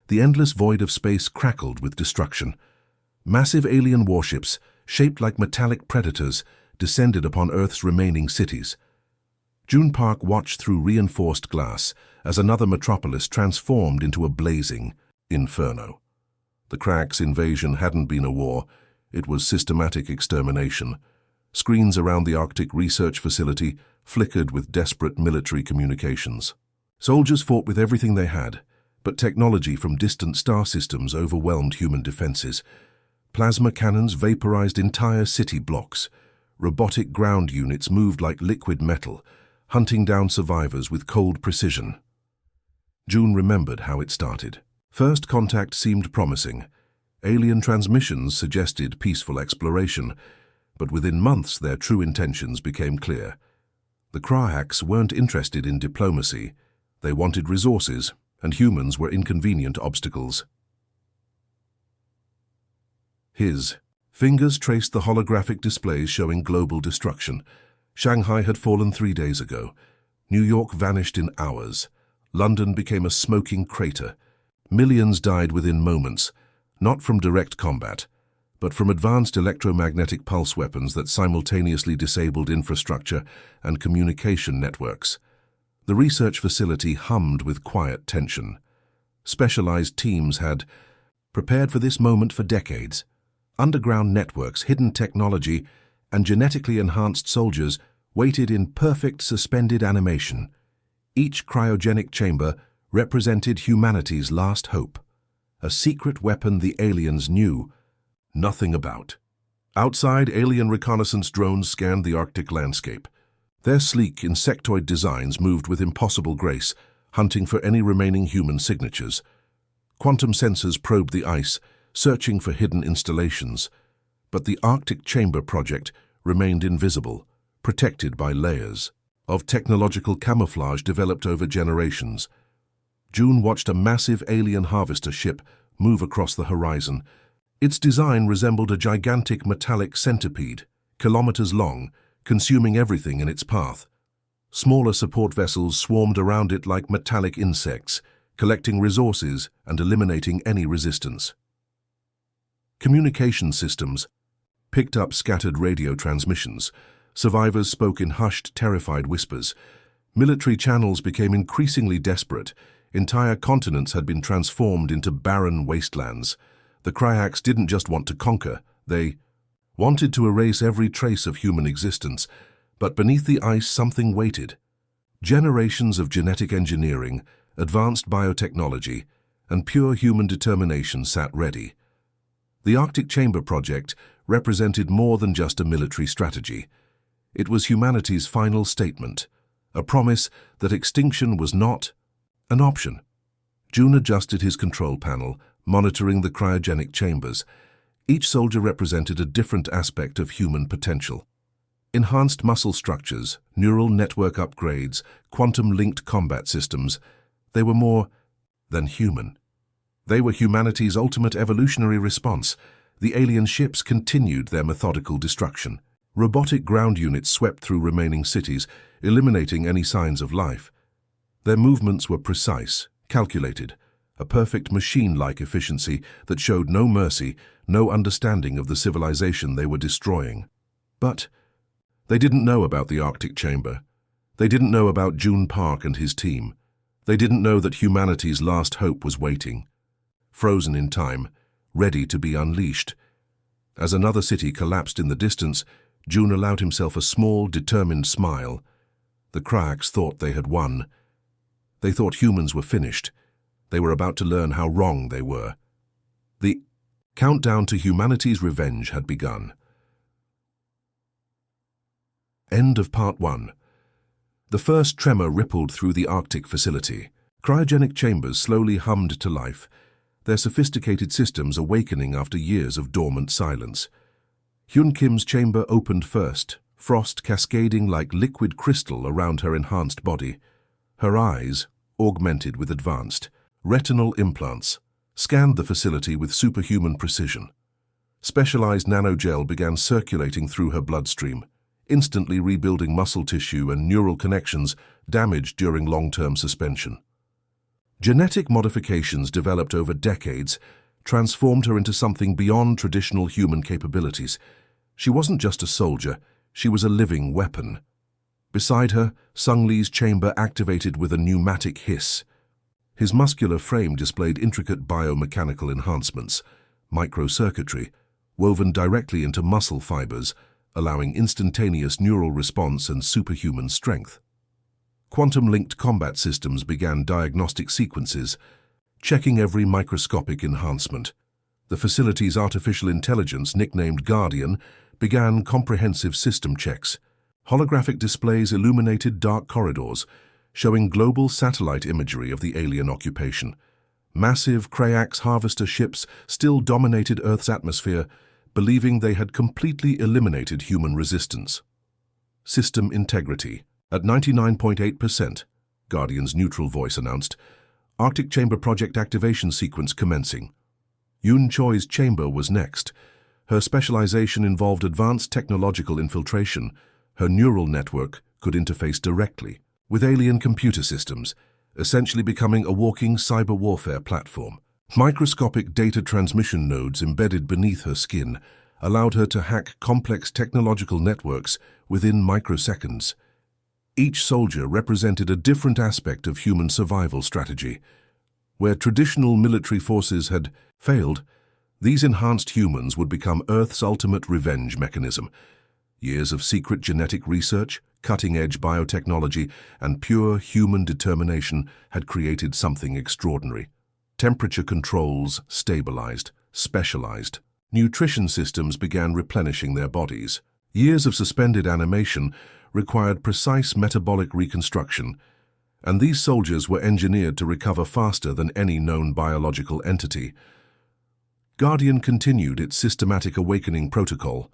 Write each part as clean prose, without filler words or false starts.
The endless void of space crackled with destruction. Massive alien warships, shaped like metallic predators, descended upon Earth's remaining cities. June Park watched through reinforced glass as another metropolis transformed into a blazing inferno. The Cracks' invasion hadn't been a war, it was systematic extermination. Screens around the Arctic research facility flickered with desperate military communications. Soldiers fought with everything they had, but technology from distant star systems overwhelmed human defenses. Plasma cannons vaporized entire city blocks. Robotic ground units moved like liquid metal, hunting down survivors with cold precision. June remembered how it started. First contact seemed promising. Alien transmissions suggested peaceful exploration, but within months their true intentions became clear. The Crahaks weren't interested in diplomacy. They wanted resources, and humans were inconvenient obstacles. His fingers traced the holographic displays showing global destruction. Shanghai had fallen 3 days ago. New York vanished in hours. London became a smoking crater. Millions died within moments, not from direct combat, but from advanced electromagnetic pulse weapons that simultaneously disabled infrastructure and communication networks. The research facility hummed with quiet tension. Specialized teams had prepared for this moment for decades. Underground networks, hidden technology, and genetically enhanced soldiers waited in perfect suspended animation. Each cryogenic chamber represented humanity's last hope, a secret weapon the aliens knew nothing about. Outside, alien reconnaissance drones scanned the Arctic landscape. Their sleek insectoid designs moved with impossible grace, hunting for any remaining human signatures. Quantum sensors probed the ice, searching for hidden installations. But the Arctic Chamber project remained invisible, protected by layers of technological camouflage developed over generations. June watched a massive alien harvester ship move across the horizon. Its design resembled a gigantic metallic centipede, kilometers long, consuming everything in its path. Smaller support vessels swarmed around it like metallic insects, collecting resources and eliminating any resistance. Communication systems picked up scattered radio transmissions. Survivors spoke in hushed, terrified whispers. Military channels became increasingly desperate. Entire continents had been transformed into barren wastelands. The Crahaks didn't just want to conquer, they wanted to erase every trace of human existence. But beneath the ice something waited. Generations of genetic engineering, advanced biotechnology, and pure human determination sat ready. The Arctic Chamber project represented more than just a military strategy. It was humanity's final statement, a promise that extinction was not an option. June adjusted his control panel, monitoring the cryogenic chambers. Each soldier represented a different aspect of human potential. Enhanced muscle structures, neural network upgrades, quantum-linked combat systems, they were more than human. They were humanity's ultimate evolutionary response. The alien ships continued their methodical destruction. Robotic ground units swept through remaining cities, eliminating any signs of life. Their movements were precise, calculated, a perfect machine-like efficiency that showed no mercy, no understanding of the civilization they were destroying. But they didn't know about the Arctic Chamber. They didn't know about June Park and his team. They didn't know that humanity's last hope was waiting, frozen in time, ready to be unleashed. As another city collapsed in the distance, June allowed himself a small, determined smile. The Crahaks thought they had won. They thought humans were finished. They were about to learn how wrong they were. The countdown to humanity's revenge had begun. End of Part 1. The first tremor rippled through the Arctic facility. Cryogenic chambers slowly hummed to life, their sophisticated systems awakening after years of dormant silence. Hyun Kim's chamber opened first, frost cascading like liquid crystal around her enhanced body. Her eyes, augmented with advanced retinal implants, scanned the facility with superhuman precision. Specialized nanogel began circulating through her bloodstream, instantly rebuilding muscle tissue and neural connections damaged during long-term suspension. Genetic modifications developed over decades transformed her into something beyond traditional human capabilities. She wasn't just a soldier, she was a living weapon. Beside her, Sung Li's chamber activated with a pneumatic hiss. His muscular frame displayed intricate biomechanical enhancements, microcircuitry, woven directly into muscle fibers, allowing instantaneous neural response and superhuman strength. Quantum-linked combat systems began diagnostic sequences, checking every microscopic enhancement. The facility's artificial intelligence, nicknamed Guardian, began comprehensive system checks. Holographic displays illuminated dark corridors, showing global satellite imagery of the alien occupation. Massive Krayax harvester ships still dominated Earth's atmosphere, believing they had completely eliminated human resistance. System integrity at 99.8%, Guardian's neutral voice announced. Arctic chamber project activation sequence commencing. Yoon Choi's chamber was next. Her specialization involved advanced technological infiltration. Her neural network could interface directly with alien computer systems, essentially becoming a walking cyber warfare platform. Microscopic data transmission nodes embedded beneath her skin allowed her to hack complex technological networks within microseconds. Each soldier represented a different aspect of human survival strategy. Where traditional military forces had failed, these enhanced humans would become Earth's ultimate revenge mechanism. Years of secret genetic research, cutting-edge biotechnology, and pure human determination had created something extraordinary. Temperature controls stabilized, specialized. Nutrition systems began replenishing their bodies. Years of suspended animation required precise metabolic reconstruction, and these soldiers were engineered to recover faster than any known biological entity. Guardian continued its systematic awakening protocol.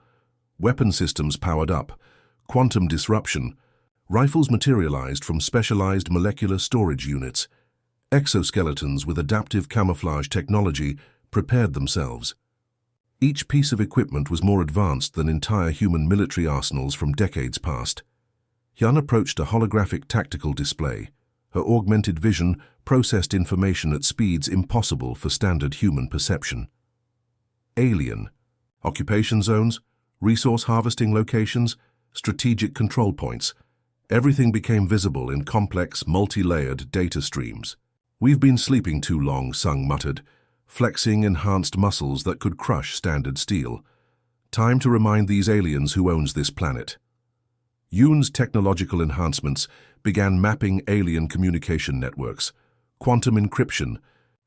Weapon systems powered up, quantum disruption, rifles materialized from specialized molecular storage units. Exoskeletons with adaptive camouflage technology prepared themselves. Each piece of equipment was more advanced than entire human military arsenals from decades past. Hyun approached a holographic tactical display. Her augmented vision processed information at speeds impossible for standard human perception. Alien. Occupation zones, resource harvesting locations, strategic control points. Everything became visible in complex, multi-layered data streams. "We've been sleeping too long," Sung muttered, flexing enhanced muscles that could crush standard steel. "Time to remind these aliens who owns this planet." Yoon's technological enhancements began mapping alien communication networks. Quantum encryption,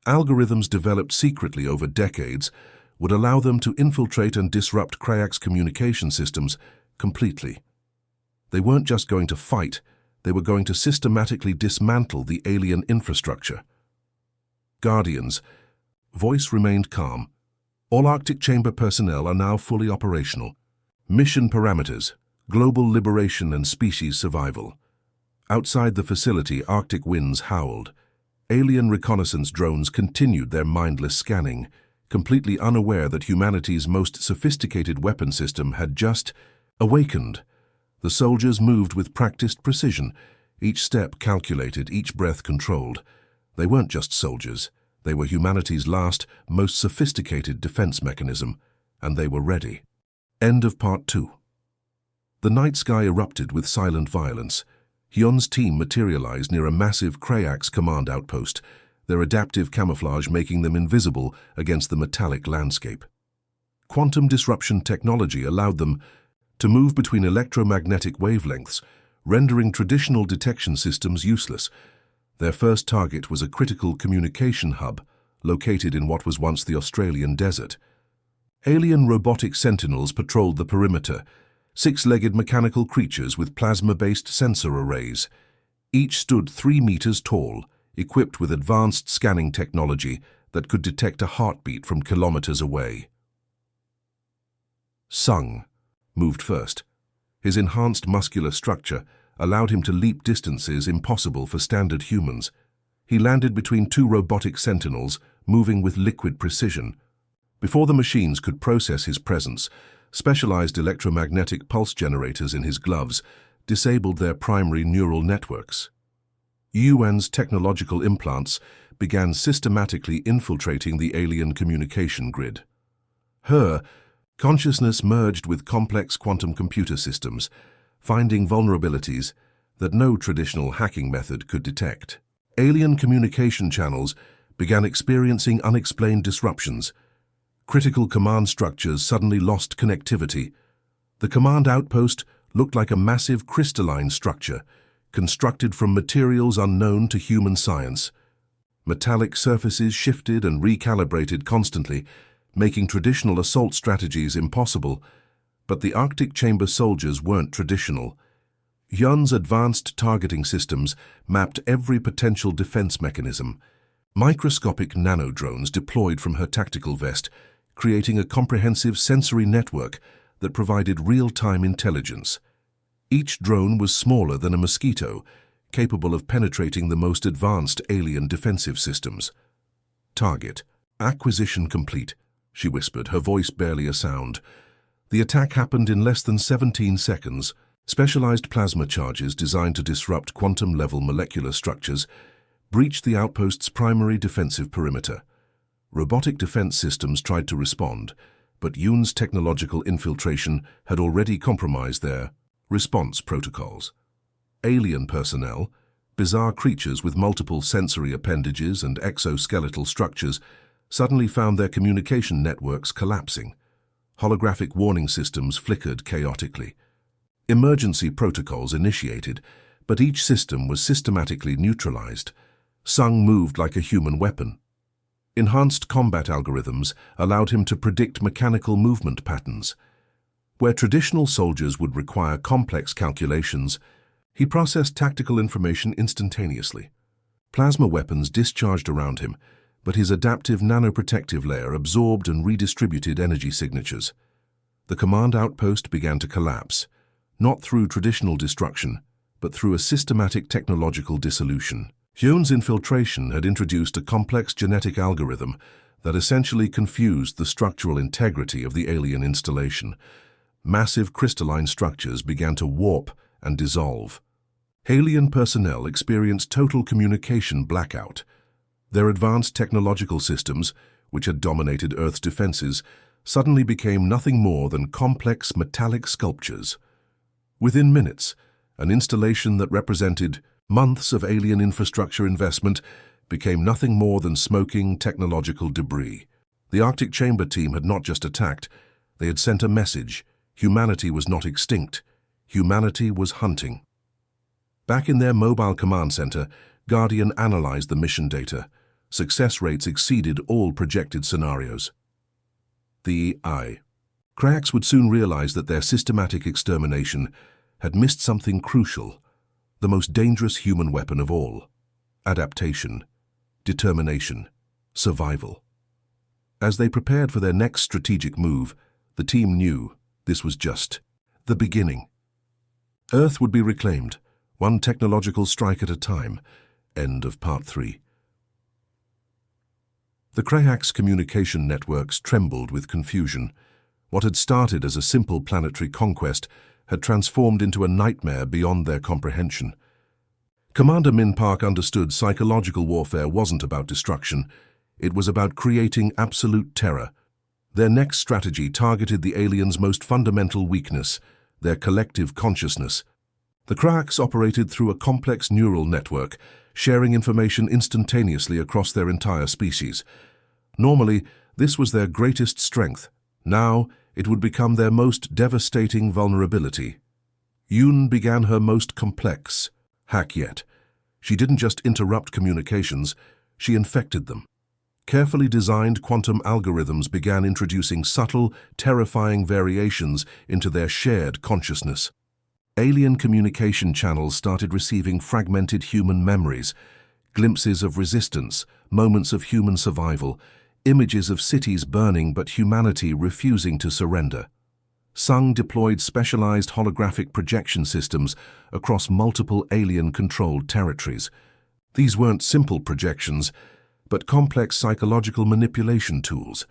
algorithms developed secretly over decades, would allow them to infiltrate and disrupt Krayax communication systems completely. They weren't just going to fight, they were going to systematically dismantle the alien infrastructure. Guardians. Voice remained calm. All Arctic Chamber personnel are now fully operational. Mission parameters: global liberation and species survival. Outside the facility, Arctic winds howled. Alien reconnaissance drones continued their mindless scanning, completely unaware that humanity's most sophisticated weapon system had just awakened. The soldiers moved with practiced precision, each step calculated, each breath controlled. They weren't just soldiers. They were humanity's last, most sophisticated defense mechanism, and they were ready. End of Part 2. The night sky erupted with silent violence. Hyun's team materialized near a massive Krayax command outpost, their adaptive camouflage making them invisible against the metallic landscape. Quantum disruption technology allowed them to move between electromagnetic wavelengths, rendering traditional detection systems useless. Their first target was a critical communication hub located in what was once the Australian desert. Alien robotic sentinels patrolled the perimeter, six-legged mechanical creatures with plasma-based sensor arrays. Each stood 3 meters tall, equipped with advanced scanning technology that could detect a heartbeat from kilometers away. Sung moved first. His enhanced muscular structure allowed him to leap distances impossible for standard humans. He landed between 2 robotic sentinels, moving with liquid precision. Before the machines could process his presence, specialized electromagnetic pulse generators in his gloves disabled their primary neural networks. Yuan's technological implants began systematically infiltrating the alien communication grid. Her consciousness merged with complex quantum computer systems, finding vulnerabilities that no traditional hacking method could detect. Alien communication channels began experiencing unexplained disruptions. Critical command structures suddenly lost connectivity. The command outpost looked like a massive crystalline structure, constructed from materials unknown to human science. Metallic surfaces shifted and recalibrated constantly, making traditional assault strategies impossible. But the Arctic Chamber soldiers weren't traditional. Yun's advanced targeting systems mapped every potential defense mechanism. Microscopic nanodrones deployed from her tactical vest, creating a comprehensive sensory network that provided real-time intelligence. Each drone was smaller than a mosquito, capable of penetrating the most advanced alien defensive systems. Target. Acquisition complete, she whispered, her voice barely a sound. The attack happened in less than 17 seconds. Specialized plasma charges designed to disrupt quantum-level molecular structures breached the outpost's primary defensive perimeter. Robotic defense systems tried to respond, but Yun's technological infiltration had already compromised their response protocols. Alien personnel, bizarre creatures with multiple sensory appendages and exoskeletal structures, suddenly found their communication networks collapsing. Holographic warning systems flickered chaotically. Emergency protocols initiated, but each system was systematically neutralized. Sung moved like a human weapon. Enhanced combat algorithms allowed him to predict mechanical movement patterns. Where traditional soldiers would require complex calculations, he processed tactical information instantaneously. Plasma weapons discharged around him, but his adaptive nanoprotective layer absorbed and redistributed energy signatures. The command outpost began to collapse, not through traditional destruction, but through a systematic technological dissolution. Yun's infiltration had introduced a complex genetic algorithm that essentially confused the structural integrity of the alien installation. Massive crystalline structures began to warp and dissolve. Alien personnel experienced total communication blackout. Their advanced technological systems, which had dominated Earth's defenses, suddenly became nothing more than complex metallic sculptures. Within minutes, an installation that represented months of alien infrastructure investment became nothing more than smoking technological debris. The Arctic Chamber team had not just attacked, they had sent a message. Humanity was not extinct. Humanity was hunting. Back in their mobile command center, Guardian analyzed the mission data. Success rates exceeded all projected scenarios. Cracks would soon realize that their systematic extermination had missed something crucial, the most dangerous human weapon of all: adaptation, determination, survival. As they prepared for their next strategic move, the team knew this was just the beginning. Earth would be reclaimed, one technological strike at a time. End of Part 3. The Krayak's communication networks trembled with confusion. What had started as a simple planetary conquest had transformed into a nightmare beyond their comprehension. Commander Min Park understood psychological warfare wasn't about destruction. It was about creating absolute terror. Their next strategy targeted the aliens' most fundamental weakness, their collective consciousness. The Krayaks operated through a complex neural network, sharing information instantaneously across their entire species. Normally, this was their greatest strength. Now, it would become their most devastating vulnerability. Yun began her most complex hack yet. She didn't just interrupt communications, she infected them. Carefully designed quantum algorithms began introducing subtle, terrifying variations into their shared consciousness. Alien communication channels started receiving fragmented human memories, glimpses of resistance, moments of human survival, images of cities burning but humanity refusing to surrender. Sung deployed specialized holographic projection systems across multiple alien-controlled territories. These weren't simple projections, but complex psychological manipulation tools.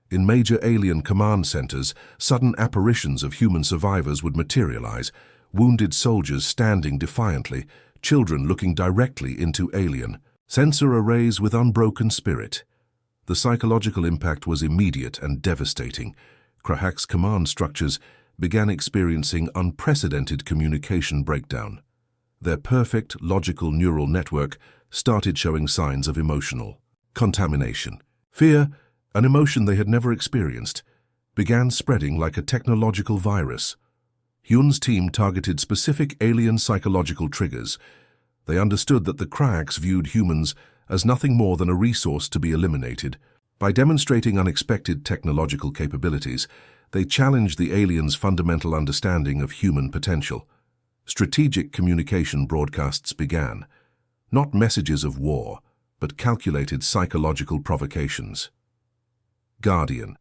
In major alien command centers, sudden apparitions of human survivors would materialize, wounded soldiers standing defiantly, children looking directly into alien Sensor arrays with unbroken spirit. The psychological impact was immediate and devastating. Krahak's command structures began experiencing unprecedented communication breakdown. Their perfect, logical neural network started showing signs of emotional contamination. Fear, an emotion they had never experienced, began spreading like a technological virus. Hyun's team targeted specific alien psychological triggers. They understood that the Krahaks viewed humans as nothing more than a resource to be eliminated. By demonstrating unexpected technological capabilities, they challenged the aliens' fundamental understanding of human potential. Strategic communication broadcasts began, not messages of war, but calculated psychological provocations. Guardian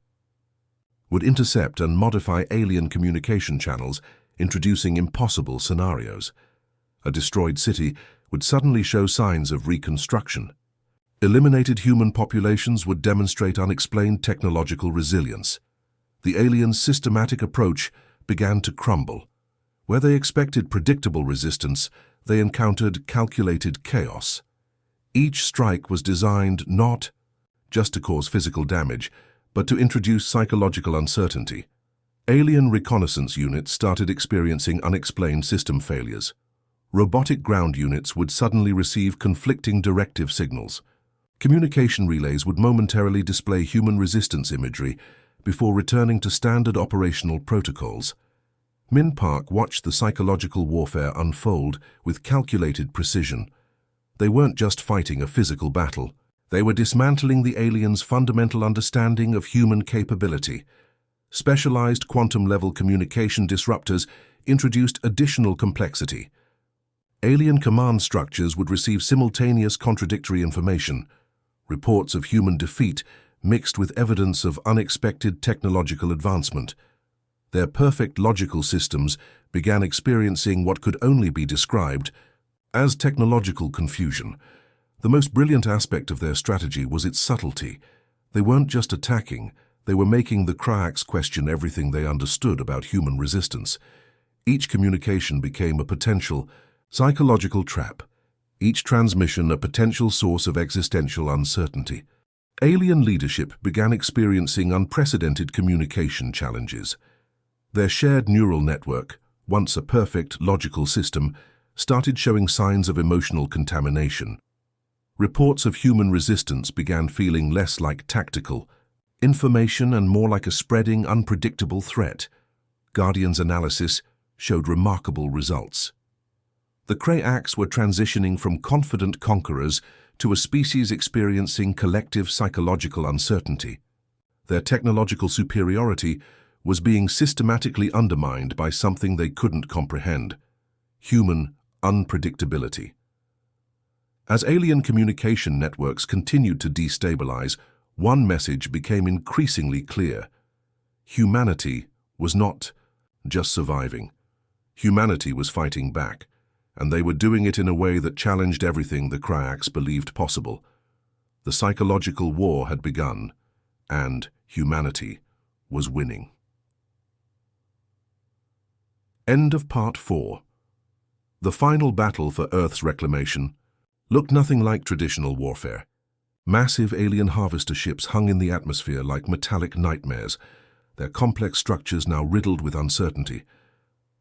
would intercept and modify alien communication channels, introducing impossible scenarios. A destroyed city would suddenly show signs of reconstruction. Eliminated human populations would demonstrate unexplained technological resilience. The aliens' systematic approach began to crumble. Where they expected predictable resistance, they encountered calculated chaos. Each strike was designed not just to cause physical damage, but to introduce psychological uncertainty. Alien reconnaissance units started experiencing unexplained system failures. Robotic ground units would suddenly receive conflicting directive signals. Communication relays would momentarily display human resistance imagery before returning to standard operational protocols. Min Park watched the psychological warfare unfold with calculated precision. They weren't just fighting a physical battle. They were dismantling the aliens' fundamental understanding of human capability. Specialized quantum-level communication disruptors introduced additional complexity. Alien command structures would receive simultaneous contradictory information, reports of human defeat mixed with evidence of unexpected technological advancement. Their perfect logical systems began experiencing what could only be described as technological confusion. The most brilliant aspect of their strategy was its subtlety. They weren't just attacking, they were making the Krahaks question everything they understood about human resistance. Each communication became a potential psychological trap, each transmission a potential source of existential uncertainty. Alien leadership began experiencing unprecedented communication challenges. Their shared neural network, once a perfect, logical system, started showing signs of emotional contamination. Reports of human resistance began feeling less like tactical information and more like a spreading, unpredictable threat. Guardian's analysis showed remarkable results. The Krahaks were transitioning from confident conquerors to a species experiencing collective psychological uncertainty. Their technological superiority was being systematically undermined by something they couldn't comprehend: human unpredictability. As alien communication networks continued to destabilize, one message became increasingly clear. Humanity was not just surviving. Humanity was fighting back, and they were doing it in a way that challenged everything the Krahaks believed possible. The psychological war had begun, and humanity was winning. End of Part 4. The final battle for Earth's reclamation looked nothing like traditional warfare. Massive alien harvester ships hung in the atmosphere like metallic nightmares, their complex structures now riddled with uncertainty.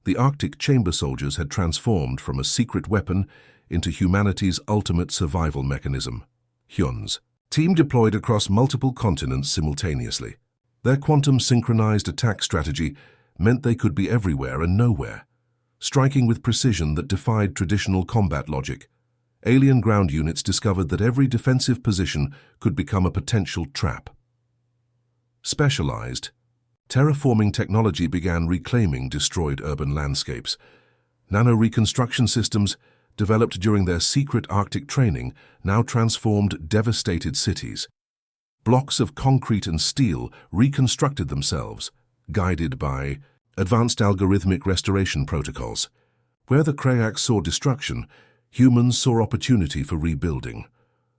The Arctic chamber soldiers had transformed from a secret weapon into humanity's ultimate survival mechanism. Hyun's team deployed across multiple continents simultaneously. Their quantum-synchronized attack strategy meant they could be everywhere and nowhere, striking with precision that defied traditional combat logic. Alien ground units discovered that every defensive position could become a potential trap. Specialized terraforming technology began reclaiming destroyed urban landscapes. Nano-reconstruction systems, developed during their secret Arctic training, now transformed devastated cities. Blocks of concrete and steel reconstructed themselves, guided by advanced algorithmic restoration protocols. Where the Krahaks saw destruction, humans saw opportunity for rebuilding.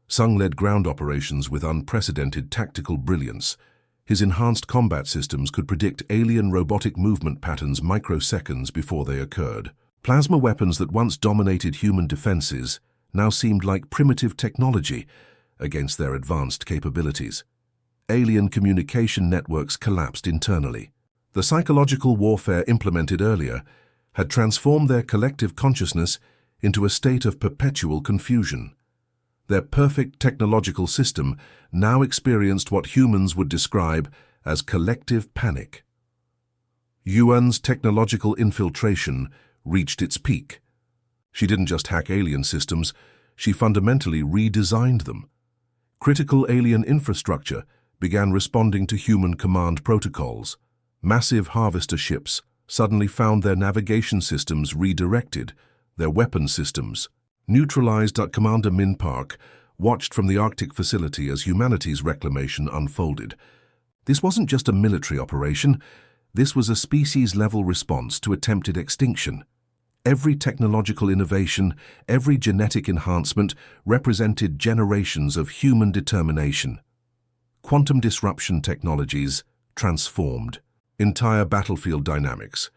Sung led ground operations with unprecedented tactical brilliance. His enhanced combat systems could predict alien robotic movement patterns microseconds before they occurred. Plasma weapons that once dominated human defenses now seemed like primitive technology against their advanced capabilities. Alien communication networks collapsed internally. The psychological warfare implemented earlier had transformed their collective consciousness into a state of perpetual confusion. Their perfect technological system now experienced what humans would describe as collective panic. Yuan's technological infiltration reached its peak. She didn't just hack alien systems, she fundamentally redesigned them. Critical alien infrastructure began responding to human command protocols. Massive harvester ships suddenly found their navigation systems redirected, their weapon systems neutralized. Commander Min Park watched from the Arctic facility as humanity's reclamation unfolded. This wasn't just a military operation, this was a species-level response to attempted extinction. Every technological innovation, every genetic enhancement represented generations of human determination. Quantum disruption technologies transformed entire battlefield dynamics.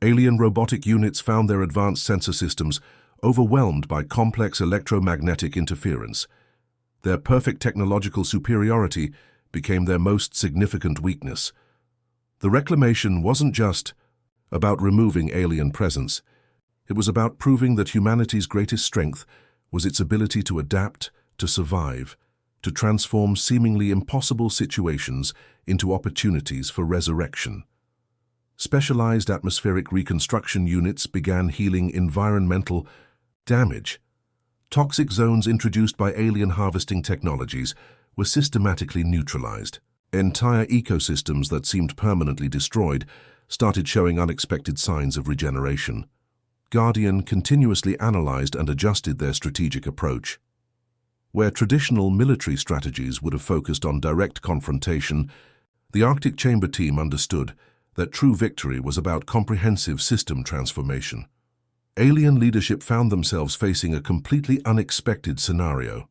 Alien robotic units found their advanced sensor systems overwhelmed by complex electromagnetic interference. Their perfect technological superiority became their most significant weakness. The reclamation wasn't just about removing alien presence. It was about proving that humanity's greatest strength was its ability to adapt, to survive, to transform seemingly impossible situations into opportunities for resurrection. Specialized atmospheric reconstruction units began healing environmental damage. Toxic zones introduced by alien harvesting technologies were systematically neutralized. Entire ecosystems that seemed permanently destroyed started showing unexpected signs of regeneration. Guardian continuously analyzed and adjusted their strategic approach. Where traditional military strategies would have focused on direct confrontation, the Arctic Chamber team understood that true victory was about comprehensive system transformation. Alien leadership found themselves facing a completely unexpected scenario.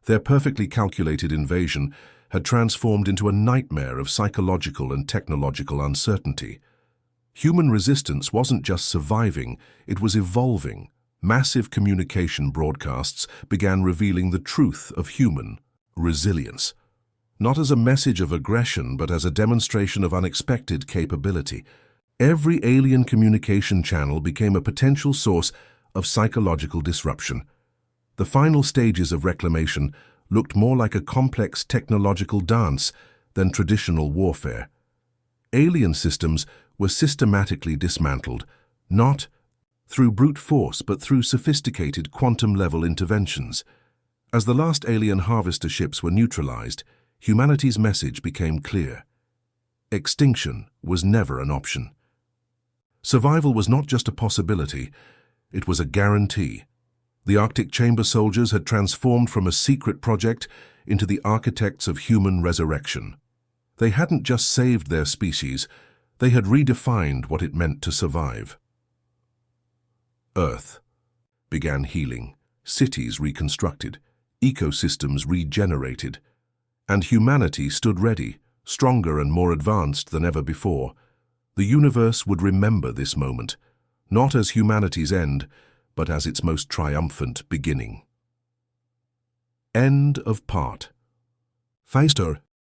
Their perfectly calculated invasion had transformed into a nightmare of psychological and technological uncertainty. Human resistance wasn't just surviving, it was evolving. Massive communication broadcasts began revealing the truth of human resilience. Not as a message of aggression, but as a demonstration of unexpected capability. Every alien communication channel became a potential source of psychological disruption. The final stages of reclamation looked more like a complex technological dance than traditional warfare. Alien systems were systematically dismantled, not through brute force but through sophisticated quantum-level interventions. As the last alien harvester ships were neutralized, humanity's message became clear. Extinction was never an option. Survival was not just a possibility, it was a guarantee. The Arctic Chamber soldiers had transformed from a secret project into the architects of human resurrection. They hadn't just saved their species, they had redefined what it meant to survive. Earth began healing, cities reconstructed, ecosystems regenerated, and humanity stood ready, stronger and more advanced than ever before. The universe would remember this moment, not as humanity's end, but as its most triumphant beginning. End of part. Feister